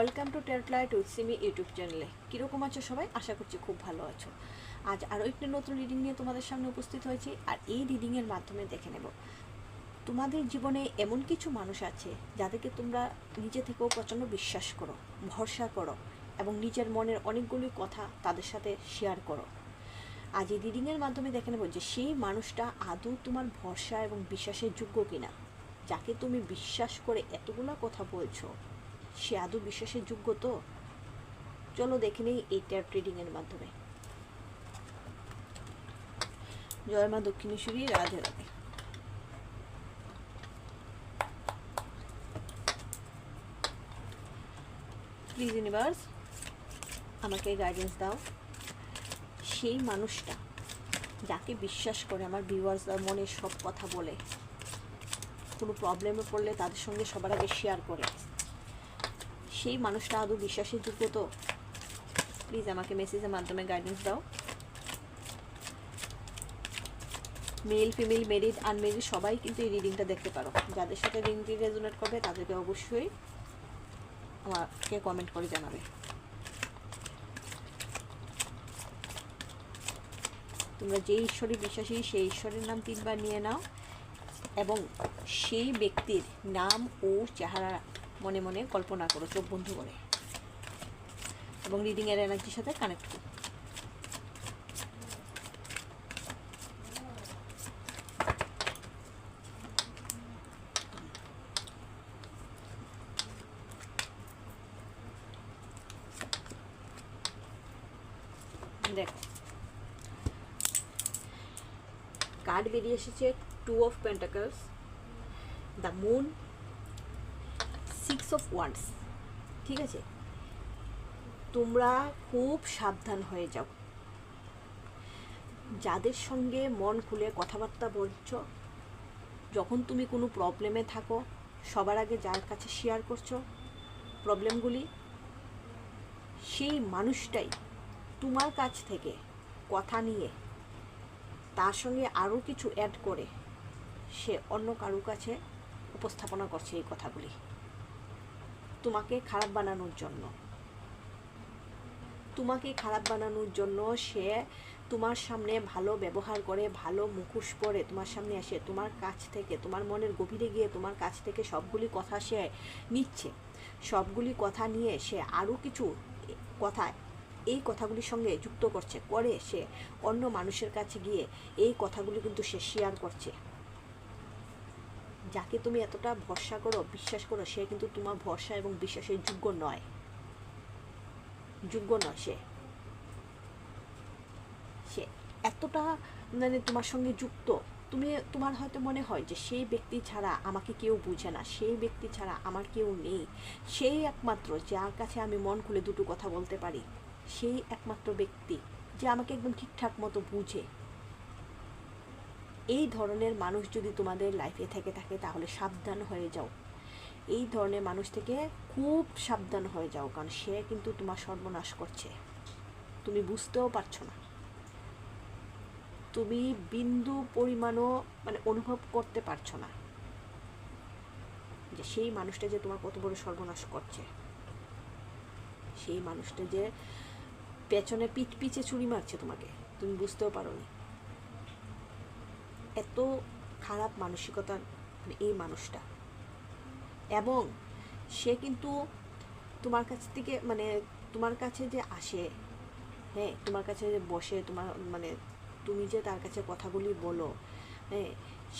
Welcome to টেটলাইট with Simi YouTube চ্যানেলে। কীরকম আছো সবাই? আশা করছি খুব ভালো আছো। আজ আরও একটি নতুন রিডিং নিয়ে তোমাদের সামনে উপস্থিত হয়েছি। আর এই রিডিংয়ের মাধ্যমে দেখে নেব তোমাদের জীবনে এমন কিছু মানুষ আছে যাদেরকে তোমরা নিজে থেকেও প্রচণ্ড বিশ্বাস করো, ভরসা করো এবং নিজের মনের অনেকগুলি কথা তাদের সাথে শেয়ার করো। আজ এই রিডিংয়ের মাধ্যমে দেখে নেব যে সেই মানুষটা আদৌ তোমার ভরসা এবং বিশ্বাসের যোগ্য কিনা। যাকে তুমি বিশ্বাস করে এতগুলো কথা বলছো, সে আদৌ বিশ্বাসের যোগ্য তো? চলো দেখে নেই এই ট্যাপ রিডিংয়ের মাধ্যমে। জয় মা দক্ষিণেশ্বরী, রাধে রাধে। প্লিজ ইউনিভার্স আমাকে গাইডেন্স দাও। সেই মানুষটা যাকে বিশ্বাস করে আমার ভিউয়ার্সরা মনে সব কথা বলে, কোনো প্রবলেমে পড়লে তাদের সঙ্গে সবার আগে শেয়ার করে, সেই মানুষটা আদৌ বিশ্বাসের যোগ্য তো? প্লিজ আমাকে মেসেজের মাধ্যমে গাইডেন্স দাও। মেল, ফিমেল, মেরিড, আনমেরিড সবাই কিন্তু এই রিডিংটা দেখতে পারো। যাদের সাথে রিডিংটি রেজোনেট করবে তাদেরকে অবশ্যই আমাকে কমেন্ট করে জানাবে। তোমরা যে ঈশ্বরে বিশ্বাসী সেই ঈশ্বরের নাম 3 বার নিয়ে নাও এবং সেই ব্যক্তির নাম ও চেহারা মনে মনে কল্পনা করো, চোখ বন্ধ করে, এবং রিডিংয়ের এনার্জির সাথে কানেক্ট করো। দেখো কার্ড বেরিয়ে এসেছে 2 of pentacles, the moon, 6 of wands. ঠিক আছে, তোমরা খুব সাবধান হয়ে যাও। যাদের সঙ্গে মন খুলে কথাবার্তা বলছো, যখন তুমি কোনো প্রবলেমে থাকো, সবার আগে যার কাছে শেয়ার করছো প্রবলেমগুলি, সেই মানুষটাই তোমার কাছ থেকে কথা নিয়ে তার সঙ্গে আরও কিছু অ্যাড করে সে অন্য কারো কাছে উপস্থাপনা করছে এই কথাগুলি তোমাকে খারাপ বানানোর জন্য। তোমাকে খারাপ বানানোর জন্য সে তোমার সামনে ভালো ব্যবহার করে, ভালো মুখোশ পরে তোমার সামনে এসে তোমার কাছ থেকে, তোমার মনের গভীরে গিয়ে তোমার কাছ থেকে সবগুলি কথা সে নিচ্ছে। সবগুলি কথা নিয়ে সে আরও কিছু কথা এই কথাগুলির সঙ্গে যুক্ত করছে, করে সে অন্য মানুষের কাছে গিয়ে এই কথাগুলি কিন্তু সে শেয়ার করছে। যাকে তুমি এতটা ভরসা করো, বিশ্বাস করো, সে কিন্তু তোমার ভরসা এবং বিশ্বাসের যোগ্য নয়। সে এতটা মানে তোমার সঙ্গে যুক্ত, তোমার হয়তো মনে হয় যে সেই ব্যক্তি ছাড়া আমাকে কেউ বুঝে না, সেই ব্যক্তি ছাড়া আমার কেউ নেই, সেই একমাত্র যার কাছে আমি মন খুলে দুটো কথা বলতে পারি, সেই একমাত্র ব্যক্তি যে আমাকে একদম ঠিকঠাক মতো বুঝে। এই ধরনের মানুষ যদি তোমাদের লাইফে থেকে থাকে তাহলে সাবধান হয়ে যাও। এই ধরনের মানুষ থেকে খুব সাবধান হয়ে যাও, কারণ সে কিন্তু তোমার সর্বনাশ করছে। তুমি বুঝতেও পারছো না, তুমি বিন্দু পরিমাণও মানে অনুভব করতে পারছো না যে সেই মানুষটা যে তোমার কত বড় সর্বনাশ করছে। সেই মানুষটা যে পেছনে পিছে ছুরি মারছে তোমাকে, তুমি বুঝতেও পারোনি। এত খারাপ মানসিকতা এই মানুষটা। এবং সে কিন্তু তোমার কাছ থেকে মানে তোমার কাছে যে আসে, হ্যাঁ, তোমার কাছে যে বসে, তোমার মানে তুমি যে তার কাছে কথাগুলি বলো, হ্যাঁ,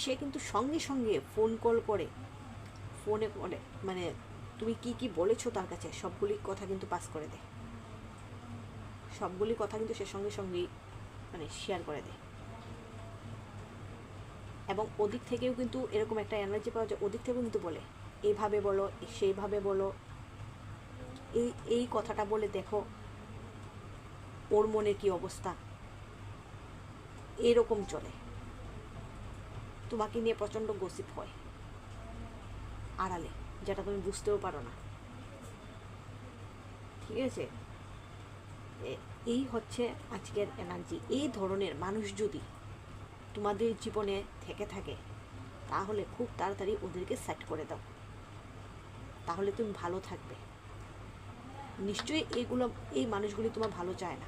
সে কিন্তু সঙ্গে সঙ্গে ফোনে করে মানে তুমি কি কি বলেছো তার কাছে সবগুলি কথা কিন্তু পাস করে দেয়। সবগুলি কথা কিন্তু সে সঙ্গে সঙ্গেই মানে শেয়ার করে দেয়। এবং ওদিক থেকেও কিন্তু এরকম একটা এনার্জি পাওয়া যায়, ওদিক থেকেও কিন্তু বলে এইভাবে বলো, সেইভাবে বলো, এই কথাটা বলে দেখো ওর মনের কি অবস্থা। এরকম চলে, তোমাকে নিয়ে প্রচণ্ড গসিপ হয় আড়ালে, যেটা তুমি বুঝতেও পারো না। ঠিক আছে, এই হচ্ছে আজকের এনার্জি। এই ধরনের মানুষ যদি তোমাদের জীবনে থেকে থাকে তাহলে খুব তাড়াতাড়ি ওদেরকে সেট করে দাও, তাহলে তুমি ভালো থাকবে। নিশ্চয়ই এই মানুষগুলি তোমার ভালো চায় না।